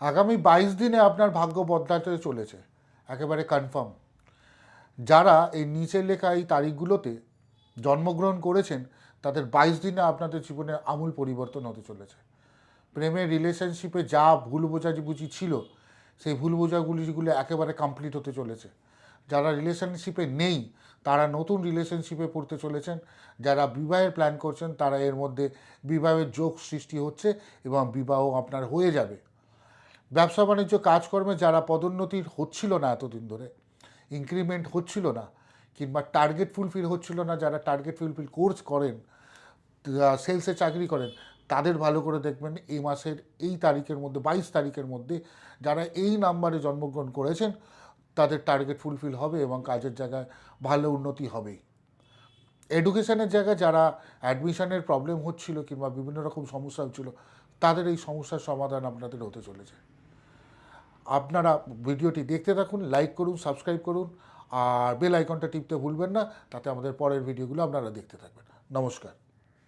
আগামী 22 দিনে আপনার ভাগ্য বদলাতে চলেছে, একেবারে কনফার্ম। যারা এই নিচের লেখা এই তারিখগুলোতে জন্মগ্রহণ করেছেন তাদের 22 দিনে আপনাদের জীবনে আমূল পরিবর্তন হতে চলেছে। প্রেমের রিলেশনশিপে যা ভুল বোঝাবুঝি ছিল সেই ভুল বোঝাবুঝিগুলো একেবারে কমপ্লিট হতে চলেছে। যারা রিলেশনশিপে নেই তারা নতুন রিলেশনশিপে পড়তে চলেছেন। যারা বিবাহের প্ল্যান করছেন তারা এর মধ্যে বিবাহের যোগ সৃষ্টি হচ্ছে এবং বিবাহ আপনার হয়ে যাবে। ব্যবসা বাণিজ্য কাজকর্মে যারা পদোন্নতি হচ্ছিল না এতদিন ধরে, ইনক্রিমেন্ট হচ্ছিল না, কিংবা টার্গেট ফুলফিল হচ্ছিল না, যারা টার্গেট ফুলফিল কোর্স করেন, সেলসে চাকরি করেন, তাদের ভালো করে দেখবেন এই মাসের এই তারিখের মধ্যে 22 তারিখের মধ্যে যারা এই নাম্বারে জন্মগ্রহণ করেছেন তাদের টার্গেট ফুলফিল হবে এবং কাজের জায়গায় ভালো উন্নতি হবেই। এডুকেশনের জায়গায় যারা অ্যাডমিশনের প্রবলেম হচ্ছিল কিংবা বিভিন্ন রকম সমস্যা হচ্ছিল তাদের এই সমস্যার সমাধান আপনাদের হতে চলেছে। আপনারা ভিডিওটি দেখতে থাকুন, লাইক করুন, সাবস্ক্রাইব করুন, আর বেল আইকনটা টিপতে ভুলবেন না, তাতে আমাদের পরের ভিডিওগুলো আপনারা দেখতে থাকবেন। নমস্কার।